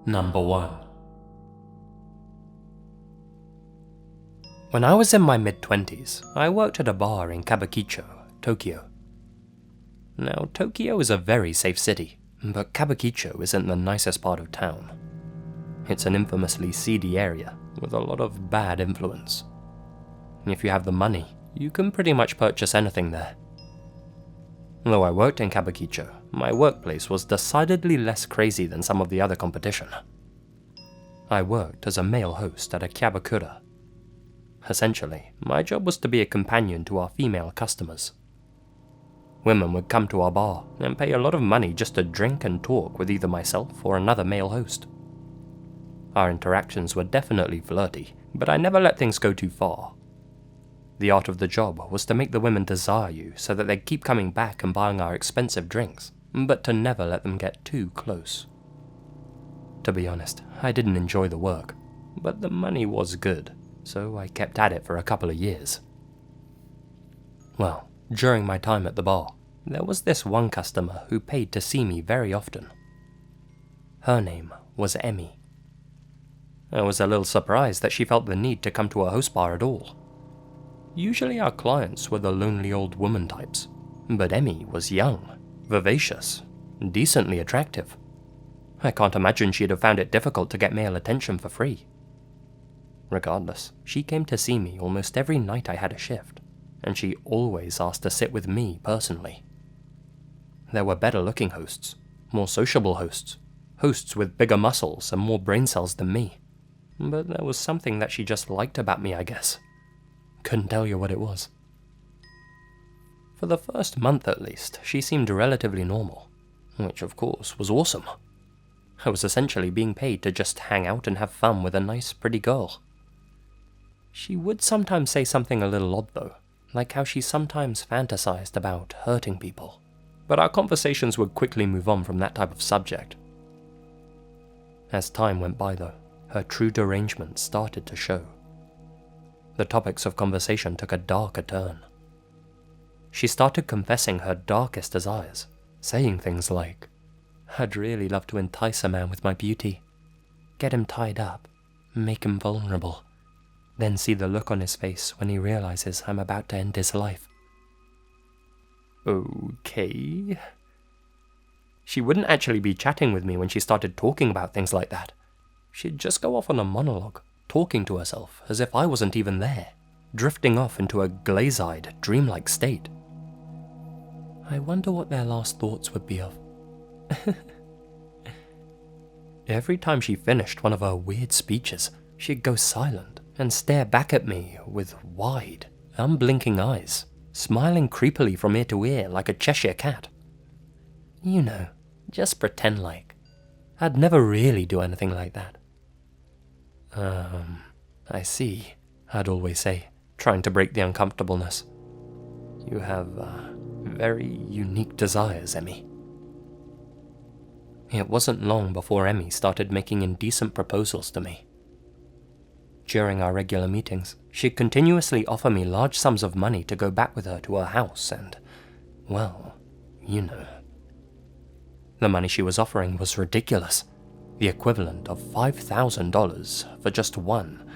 Number 1. When I was in my mid-20s, I worked at a bar in Kabukicho, Tokyo. Now, Tokyo is a very safe city, but Kabukicho isn't the nicest part of town. It's an infamously seedy area with a lot of bad influence. If you have the money, you can pretty much purchase anything there. Though I worked in Kabukicho, my workplace was decidedly less crazy than some of the other competition. I worked as a male host at a kyabakura. Essentially, my job was to be a companion to our female customers. Women would come to our bar and pay a lot of money just to drink and talk with either myself or another male host. Our interactions were definitely flirty, but I never let things go too far. The art of the job was to make the women desire you so that they'd keep coming back and buying our expensive drinks, but to never let them get too close. To be honest, I didn't enjoy the work, but the money was good, so I kept at it for a couple of years. Well, during my time at the bar, there was this one customer who paid to see me very often. Her name was Emmy. I was a little surprised that she felt the need to come to a host bar at all. Usually our clients were the lonely old woman types, but Emmy was young, vivacious, decently attractive. I can't imagine she'd have found it difficult to get male attention for free. Regardless, she came to see me almost every night I had a shift, and she always asked to sit with me personally. There were better looking hosts, more sociable hosts, hosts with bigger muscles and more brain cells than me, but there was something that she just liked about me, I guess. Couldn't tell you what it was. For the first month at least, she seemed relatively normal, which of course was awesome. I was essentially being paid to just hang out and have fun with a nice, pretty girl. She would sometimes say something a little odd though, like how she sometimes fantasized about hurting people, but our conversations would quickly move on from that type of subject. As time went by though, her true derangement started to show. The topics of conversation took a darker turn. She started confessing her darkest desires, saying things like, "I'd really love to entice a man with my beauty, get him tied up, make him vulnerable, then see the look on his face when he realizes I'm about to end his life." Okay. She wouldn't actually be chatting with me when she started talking about things like that. She'd just go off on a monologue, talking to herself as if I wasn't even there, drifting off into a glaze-eyed, dreamlike state. I wonder what their last thoughts would be of. Every time she finished one of her weird speeches, she'd go silent and stare back at me with wide, unblinking eyes, smiling creepily from ear to ear like a Cheshire cat. You know, just pretend like. I'd never really do anything like that. I see, I'd always say, trying to break the uncomfortableness. You have, very unique desires, Emmy. It wasn't long before Emmy started making indecent proposals to me. During our regular meetings, she'd continuously offer me large sums of money to go back with her to her house and, well, you know. The money she was offering was ridiculous. The equivalent of $5,000 for just one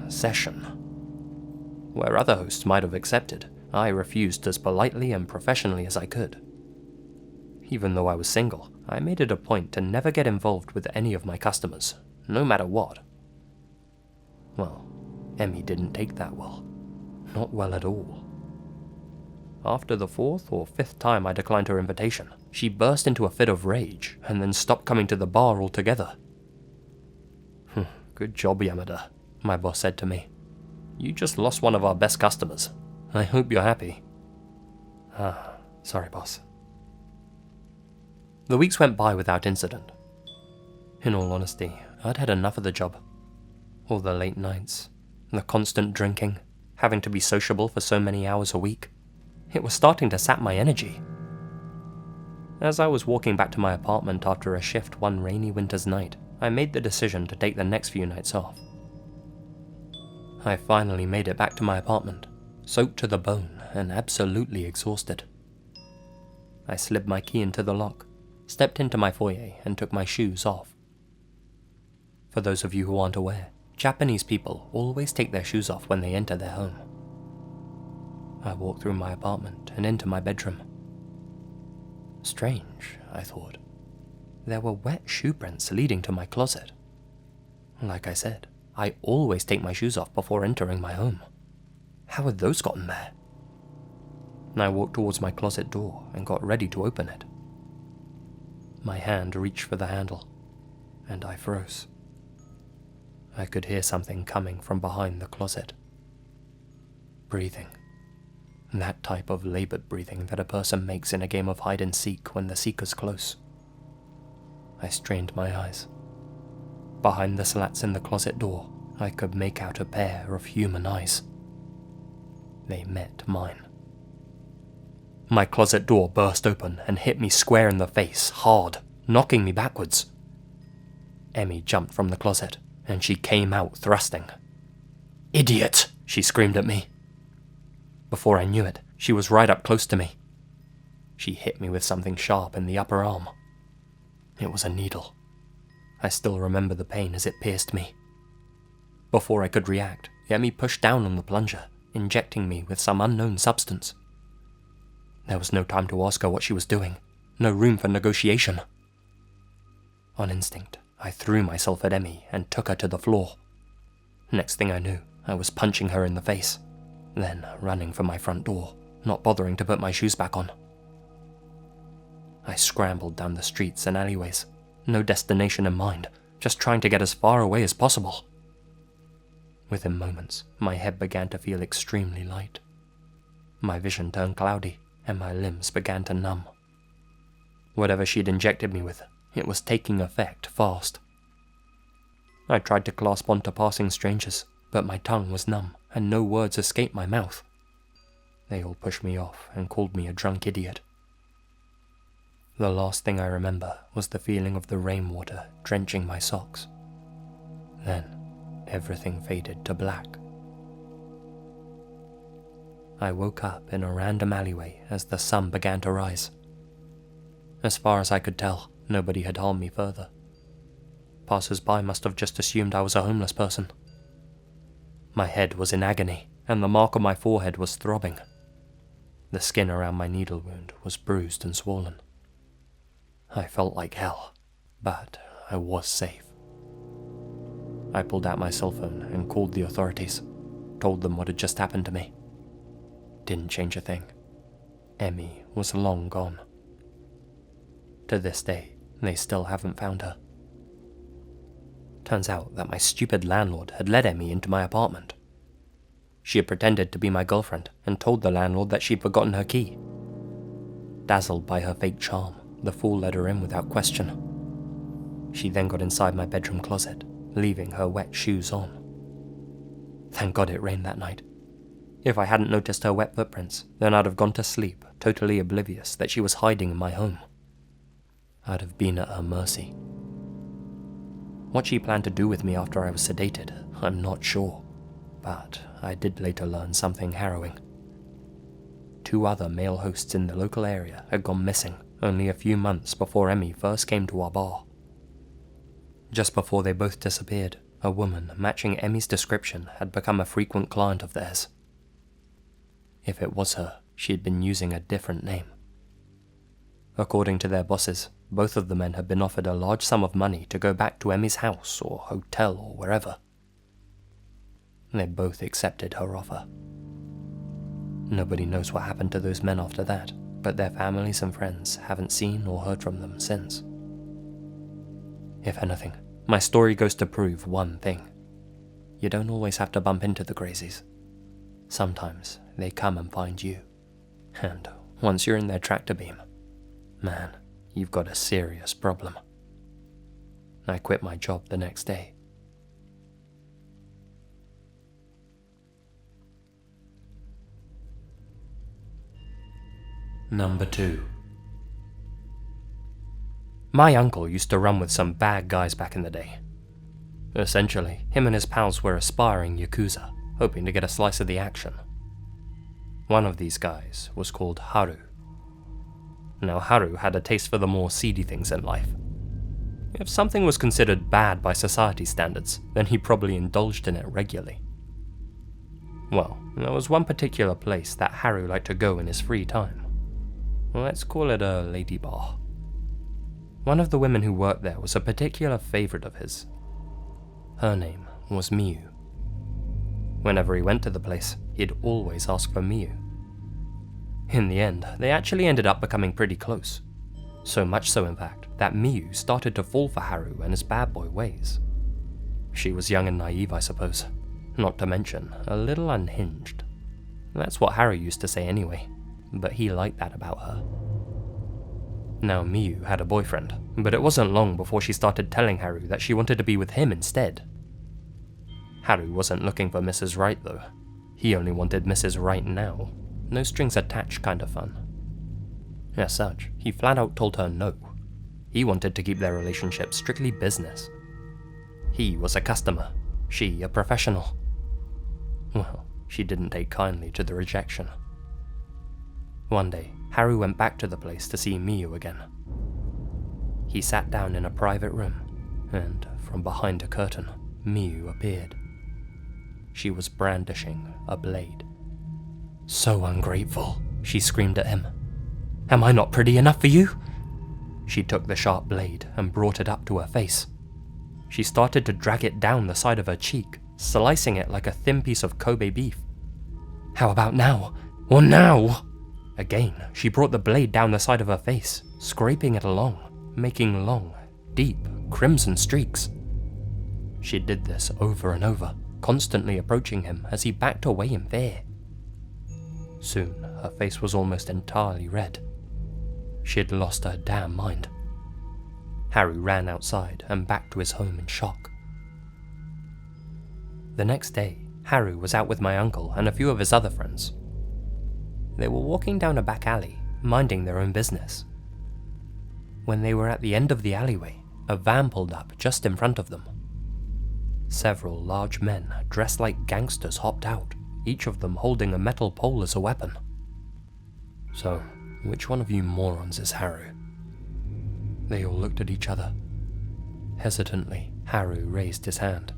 session. Where other hosts might have accepted, I refused as politely and professionally as I could. Even though I was single, I made it a point to never get involved with any of my customers, no matter what. Well, Emmy didn't take that well. Not well at all. After the 4th or 5th time I declined her invitation, she burst into a fit of rage and then stopped coming to the bar altogether. "Good job, Yamada," my boss said to me. "You just lost one of our best customers. I hope you're happy." Sorry, boss. The weeks went by without incident. In all honesty, I'd had enough of the job. All the late nights, the constant drinking, having to be sociable for so many hours a week. It was starting to sap my energy. As I was walking back to my apartment after a shift one rainy winter's night, I made the decision to take the next few nights off. I finally made it back to my apartment, soaked to the bone and absolutely exhausted. I slid my key into the lock, stepped into my foyer and took my shoes off. For those of you who aren't aware, Japanese people always take their shoes off when they enter their home. I walked through my apartment and into my bedroom. Strange, I thought. There were wet shoe prints leading to my closet. Like I said, I always take my shoes off before entering my home. How had those gotten there? I walked towards my closet door and got ready to open it. My hand reached for the handle, and I froze. I could hear something coming from behind the closet. Breathing. That type of labored breathing that a person makes in a game of hide and seek when the seeker's close. I strained my eyes. Behind the slats in the closet door, I could make out a pair of human eyes. They met mine. My closet door burst open and hit me square in the face, hard, knocking me backwards. Emmy jumped from the closet, and she came out thrusting. "Idiot!" she screamed at me. Before I knew it, she was right up close to me. She hit me with something sharp in the upper arm. It was a needle. I still remember the pain as it pierced me. Before I could react, Emmy pushed down on the plunger, injecting me with some unknown substance. There was no time to ask her what she was doing, no room for negotiation. On instinct, I threw myself at Emmy and took her to the floor. Next thing I knew, I was punching her in the face, then running for my front door, not bothering to put my shoes back on. I scrambled down the streets and alleyways, no destination in mind, just trying to get as far away as possible. Within moments, my head began to feel extremely light. My vision turned cloudy, and my limbs began to numb. Whatever she'd injected me with, it was taking effect fast. I tried to clasp onto passing strangers, but my tongue was numb, and no words escaped my mouth. They all pushed me off and called me a drunk idiot. The last thing I remember was the feeling of the rainwater drenching my socks. Then, everything faded to black. I woke up in a random alleyway as the sun began to rise. As far as I could tell, nobody had harmed me further. Passers-by must have just assumed I was a homeless person. My head was in agony, and the mark on my forehead was throbbing. The skin around my needle wound was bruised and swollen. I felt like hell, but I was safe. I pulled out my cell phone and called the authorities, told them what had just happened to me. Didn't change a thing. Emmy was long gone. To this day, they still haven't found her. Turns out that my stupid landlord had let Emmy into my apartment. She had pretended to be my girlfriend and told the landlord that she'd forgotten her key. Dazzled by her fake charm, the fool let her in without question. She then got inside my bedroom closet, leaving her wet shoes on. Thank God it rained that night. If I hadn't noticed her wet footprints, then I'd have gone to sleep, totally oblivious that she was hiding in my home. I'd have been at her mercy. What she planned to do with me after I was sedated, I'm not sure, but I did later learn something harrowing. 2 other male hosts in the local area had gone missing only a few months before Emmy first came to our bar. Just before they both disappeared, a woman matching Emmy's description had become a frequent client of theirs. If it was her, she had been using a different name. According to their bosses, both of the men had been offered a large sum of money to go back to Emmy's house or hotel or wherever. They both accepted her offer. Nobody knows what happened to those men after that, but their families and friends haven't seen or heard from them since. If anything, my story goes to prove one thing. You don't always have to bump into the crazies. Sometimes they come and find you. And once you're in their tractor beam, man, you've got a serious problem. I quit my job the next day. Number 2. My uncle used to run with some bad guys back in the day. Essentially, him and his pals were aspiring yakuza, hoping to get a slice of the action. One of these guys was called Haru. Now Haru had a taste for the more seedy things in life. If something was considered bad by society standards, then he probably indulged in it regularly. Well, there was one particular place that Haru liked to go in his free time. Let's call it a lady bar. One of the women who worked there was a particular favourite of his. Her name was Miyu. Whenever he went to the place, he'd always ask for Miyu. In the end, they actually ended up becoming pretty close. So much so, in fact, that Miyu started to fall for Haru and his bad boy ways. She was young and naive, I suppose. Not to mention, a little unhinged. That's what Haru used to say anyway, but he liked that about her. Now Miyu had a boyfriend, but it wasn't long before she started telling Haru that she wanted to be with him instead. Haru wasn't looking for Mrs. Wright though. He only wanted Mrs. Right now. No strings attached kind of fun. As such, he flat out told her no. He wanted to keep their relationship strictly business. He was a customer, she a professional. Well, she didn't take kindly to the rejection. One day, Haru went back to the place to see Miyu again. He sat down in a private room, and from behind a curtain, Miyu appeared. She was brandishing a blade. "So ungrateful," she screamed at him. "Am I not pretty enough for you?" She took the sharp blade and brought it up to her face. She started to drag it down the side of her cheek, slicing it like a thin piece of Kobe beef. "How about now? Or now?" Again, she brought the blade down the side of her face, scraping it along, making long, deep, crimson streaks. She did this over and over, constantly approaching him as he backed away in fear. Soon, her face was almost entirely red. She'd lost her damn mind. Haru ran outside and back to his home in shock. The next day, Haru was out with my uncle and a few of his other friends. They were walking down a back alley, minding their own business. When they were at the end of the alleyway, a van pulled up just in front of them. Several large men dressed like gangsters hopped out, each of them holding a metal pole as a weapon. "So, which one of you morons is Haru?" They all looked at each other. Hesitantly, Haru raised his hand.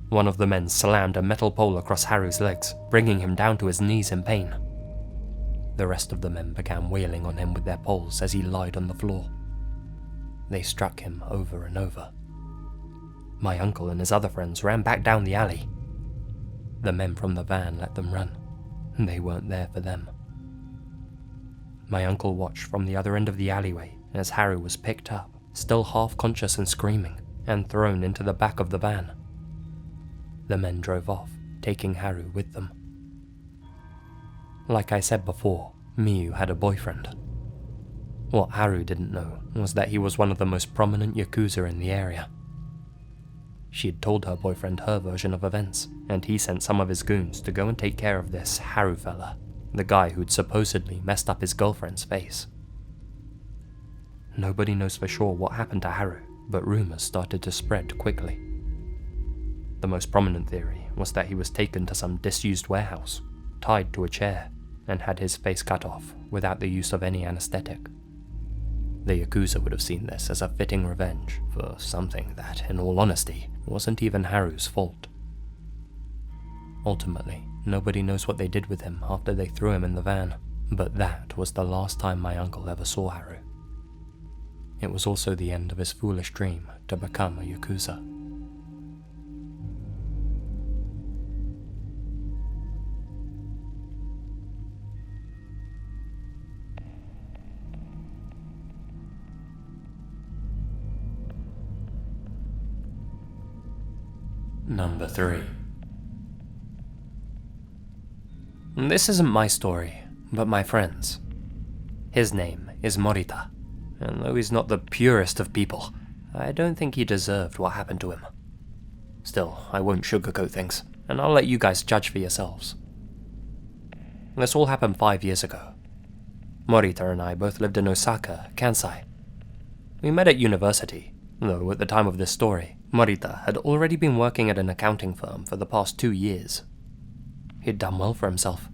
One of the men slammed a metal pole across Haru's legs, bringing him down to his knees in pain. The rest of the men began wailing on him with their poles as he lied on the floor. They struck him over and over. My uncle and his other friends ran back down the alley. The men from the van let them run. They weren't there for them. My uncle watched from the other end of the alleyway as Haru was picked up, still half conscious and screaming, and thrown into the back of the van. The men drove off, taking Haru with them. Like I said before, Miyu had a boyfriend. What Haru didn't know was that he was one of the most prominent Yakuza in the area. She had told her boyfriend her version of events, and he sent some of his goons to go and take care of this Haru fella, the guy who'd supposedly messed up his girlfriend's face. Nobody knows for sure what happened to Haru, but rumors started to spread quickly. The most prominent theory was that he was taken to some disused warehouse, tied to a chair, and had his face cut off without the use of any anesthetic. The Yakuza would have seen this as a fitting revenge for something that, in all honesty, wasn't even Haru's fault. Ultimately, nobody knows what they did with him after they threw him in the van, but that was the last time my uncle ever saw Haru. It was also the end of his foolish dream to become a Yakuza. Number 3. This isn't my story, but my friend's. His name is Morita, and though he's not the purest of people, I don't think he deserved what happened to him. Still, I won't sugarcoat things, and I'll let you guys judge for yourselves. This all happened 5 years ago. Morita and I both lived in Osaka, Kansai. We met at university, though at the time of this story, Morita had already been working at an accounting firm for the past 2 years. He'd done well for himself.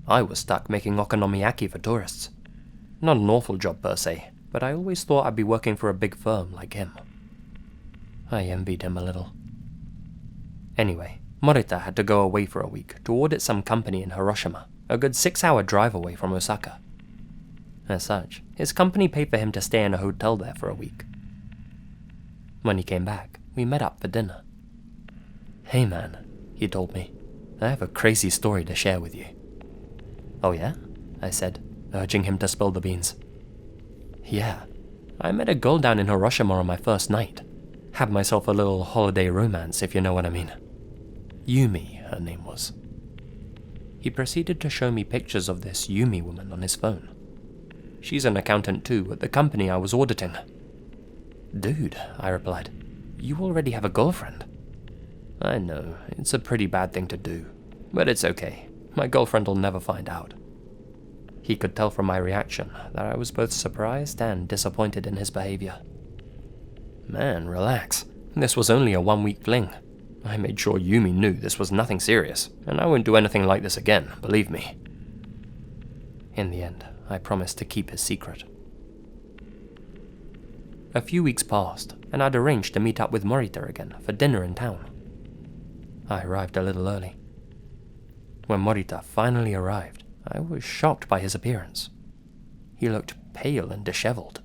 I was stuck making okonomiyaki for tourists. Not an awful job per se, but I always thought I'd be working for a big firm like him. I envied him a little. Anyway, Morita had to go away for a week to audit some company in Hiroshima, a good 6-hour drive away from Osaka. As such, his company paid for him to stay in a hotel there for a week. When he came back, we met up for dinner. "Hey man," he told me, "I have a crazy story to share with you." "Oh yeah?" I said, urging him to spill the beans. "Yeah, I met a girl down in Hiroshima on my first night. Had myself a little holiday romance, if you know what I mean. Yumi, her name was." He proceeded to show me pictures of this Yumi woman on his phone. "She's an accountant too, at the company I was auditing." "Dude," I replied, "you already have a girlfriend." "I know, it's a pretty bad thing to do, but it's okay. My girlfriend will never find out." He could tell from my reaction that I was both surprised and disappointed in his behavior. "Man, relax. This was only a 1-week fling. I made sure Yumi knew this was nothing serious, and I won't do anything like this again, believe me." In the end, I promised to keep his secret. A few weeks passed, and I'd arranged to meet up with Morita again for dinner in town. I arrived a little early. When Morita finally arrived, I was shocked by his appearance. He looked pale and disheveled.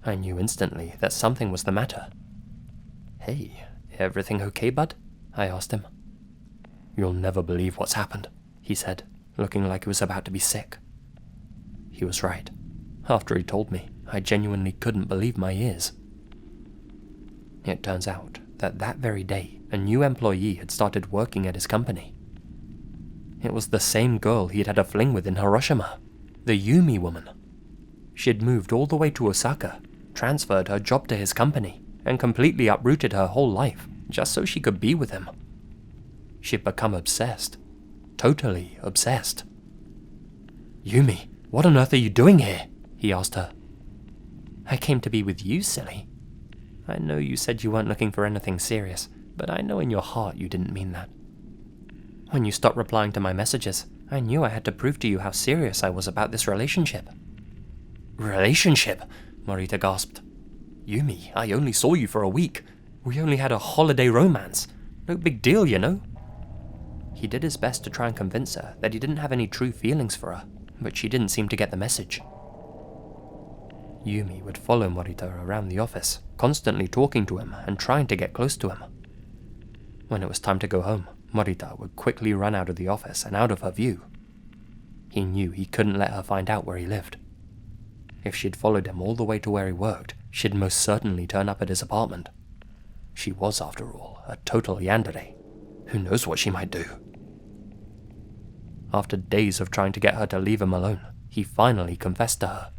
I knew instantly that something was the matter. "Hey, everything okay, bud?" I asked him. "You'll never believe what's happened," he said, looking like he was about to be sick. He was right. After he told me, I genuinely couldn't believe my ears. It turns out that that very day, a new employee had started working at his company. It was the same girl he'd had a fling with in Hiroshima, the Yumi woman. She'd moved all the way to Osaka, transferred her job to his company, and completely uprooted her whole life just so she could be with him. She'd become obsessed. Totally obsessed. "Yumi, what on earth are you doing here?" he asked her. "I came to be with you, silly. I know you said you weren't looking for anything serious, but I know in your heart you didn't mean that. When you stopped replying to my messages, I knew I had to prove to you how serious I was about this relationship." "Relationship?" Morita gasped. "Yumi, I only saw you for a week. We only had a holiday romance. No big deal, you know." He did his best to try and convince her that he didn't have any true feelings for her, but she didn't seem to get the message. Yumi would follow Morita around the office, constantly talking to him and trying to get close to him. When it was time to go home, Morita would quickly run out of the office and out of her view. He knew he couldn't let her find out where he lived. If she'd followed him all the way to where he worked, she'd most certainly turn up at his apartment. She was, after all, a total yandere. Who knows what she might do? After days of trying to get her to leave him alone, he finally confessed to her.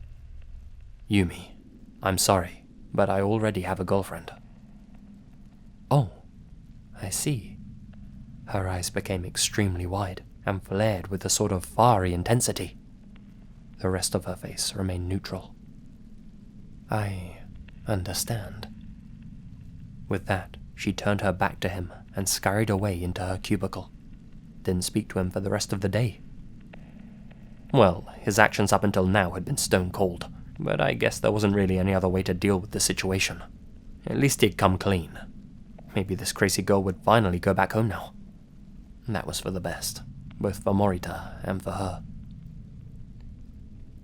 "Yumi, I'm sorry, but I already have a girlfriend." "Oh, I see." Her eyes became extremely wide and flared with a sort of fiery intensity. The rest of her face remained neutral. "I understand." With that, she turned her back to him and scurried away into her cubicle. Didn't speak to him for the rest of the day. Well, his actions up until now had been stone cold, but I guess there wasn't really any other way to deal with the situation. At least he'd come clean. Maybe this crazy girl would finally go back home now. That was for the best, both for Morita and for her.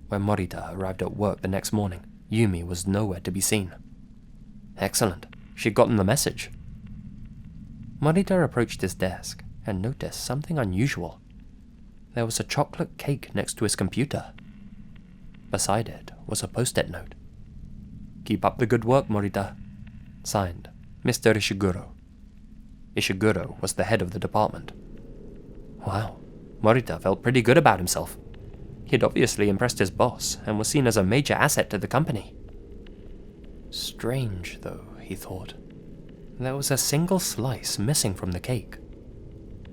When Morita arrived at work the next morning, Yumi was nowhere to be seen. Excellent, she'd gotten the message. Morita approached his desk and noticed something unusual. There was a chocolate cake next to his computer. Beside it was a post-it note. "Keep up the good work, Morita." Signed, Mr. Ishiguro. Ishiguro was the head of the department. Wow, Morita felt pretty good about himself. He'd obviously impressed his boss and was seen as a major asset to the company. Strange, though, he thought. There was a single slice missing from the cake.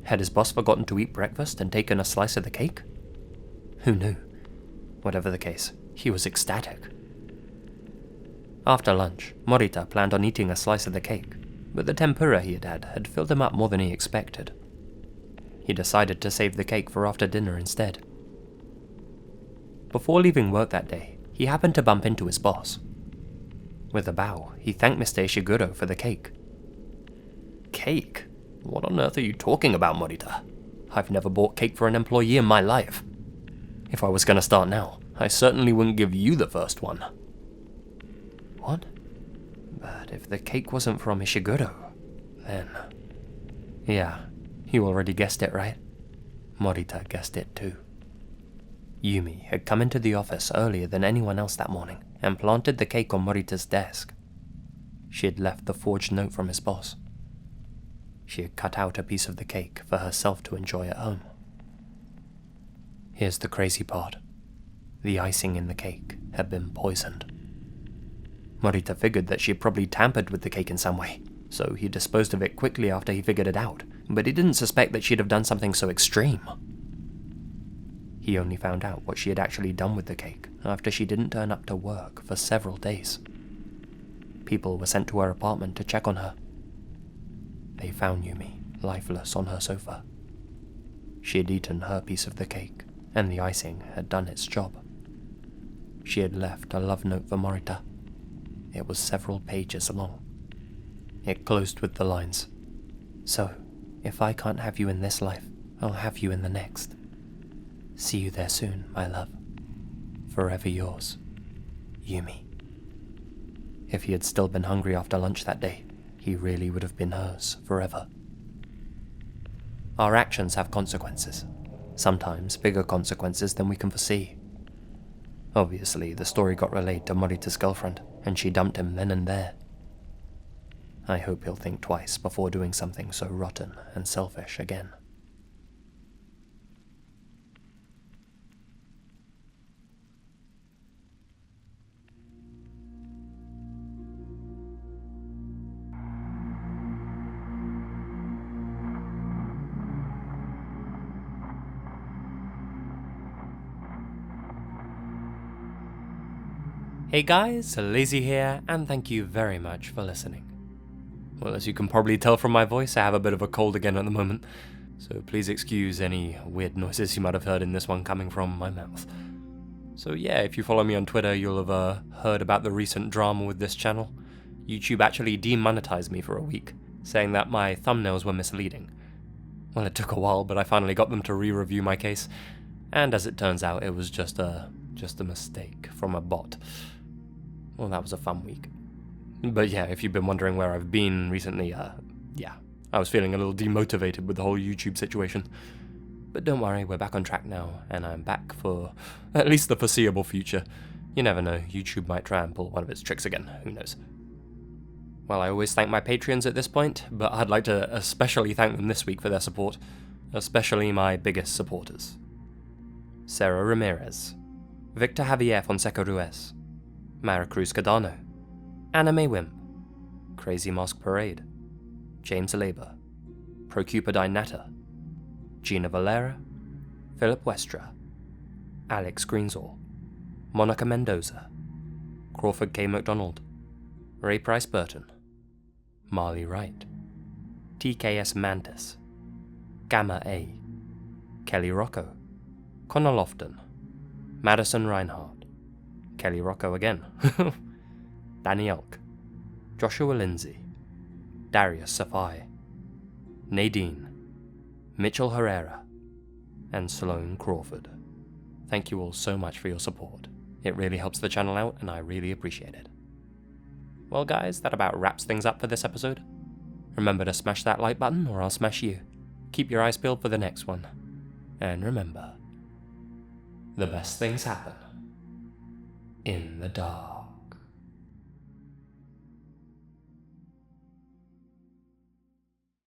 Had his boss forgotten to eat breakfast and taken a slice of the cake? Who knew? Whatever the case, he was ecstatic. After lunch, Morita planned on eating a slice of the cake, but the tempura he had filled him up more than he expected. He decided to save the cake for after dinner instead. Before leaving work that day, he happened to bump into his boss. With a bow, he thanked Mr. Ishiguro for the cake. Cake? What on earth are you talking about, Morita? I've never bought cake for an employee in my life. If I was going to start now, I certainly wouldn't give you the first one. What? But if the cake wasn't from Ishiguro, then... Yeah, you already guessed it, right? Morita guessed it too. Yumi had come into the office earlier than anyone else that morning and planted the cake on Morita's desk. She had left the forged note from his boss. She had cut out a piece of the cake for herself to enjoy at home. Here's the crazy part. The icing in the cake had been poisoned. Morita figured that she had probably tampered with the cake in some way, so he disposed of it quickly after he figured it out, but he didn't suspect that she'd have done something so extreme. He only found out what she had actually done with the cake after she didn't turn up to work for several days. People were sent to her apartment to check on her. They found Yumi lifeless on her sofa. She had eaten her piece of the cake, and the icing had done its job. She had left a love note for Morita. It was several pages long. It closed with the lines, "So, if I can't have you in this life, I'll have you in the next. See you there soon, my love. Forever yours, Yumi." If he had still been hungry after lunch that day, he really would have been hers forever. Our actions have consequences, sometimes bigger consequences than we can foresee. Obviously, the story got relayed to Morita's girlfriend, and she dumped him then and there. I hope he'll think twice before doing something so rotten and selfish again. Hey guys, Lazy here, and thank you very much for listening. Well, as you can probably tell from my voice, I have a bit of a cold again at the moment, so please excuse any weird noises you might have heard in this one coming from my mouth. So yeah, if you follow me on Twitter, you'll have heard about the recent drama with this channel. YouTube actually demonetized me for a week, saying that my thumbnails were misleading. Well, it took a while, but I finally got them to re-review my case, and as it turns out, it was just a mistake from a bot. Well, that was a fun week. But yeah, if you've been wondering where I've been recently, yeah, I was feeling a little demotivated with the whole YouTube situation. But don't worry, we're back on track now, and I'm back for at least the foreseeable future. You never know, YouTube might try and pull one of its tricks again, who knows. Well, I always thank my Patreons at this point, but I'd like to especially thank them this week for their support, especially my biggest supporters. Sarah Ramirez, Victor Javier Fonseca Ruiz, Maricruz Cedano, AnimeWimp, Crazy Mask Parade, James Labour, Procupidine Natter, Gina Valera, Philip Westra, Alex Greensall, Monica Mendoza, Crawford K McDonald, Ray Price Burton, Marley Wright, TKsMantis, Gamm-a, Kelly Rocco, Connor Louthan, Madison Reinhart, Kelly Rocco again, DannyElk, Joshua Lindsey, Darius Saffaie, Nadine, Mitchell Herrera, and Sloane Crawford. Thank you all so much for your support. It really helps the channel out, and I really appreciate it. Well guys, that about wraps things up for this episode. Remember to smash that like button, or I'll smash you. Keep your eyes peeled for the next one. And remember, the best things happen in the dark.